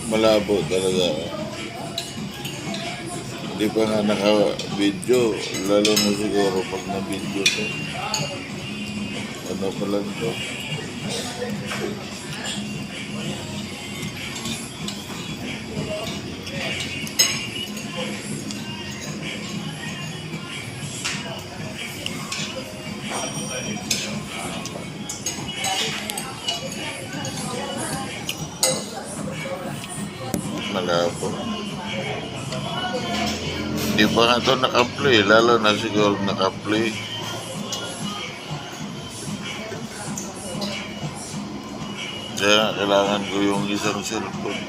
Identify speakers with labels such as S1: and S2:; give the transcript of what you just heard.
S1: Malabo talaga. Hindi pa nga naka-video, lalo na siguro pag na-video to. Ano pa lang to? Malabo. Hindi pa nga ito naka-play, lalo na siguro naka-play. Kaya kailangan ko yung isang cellphone.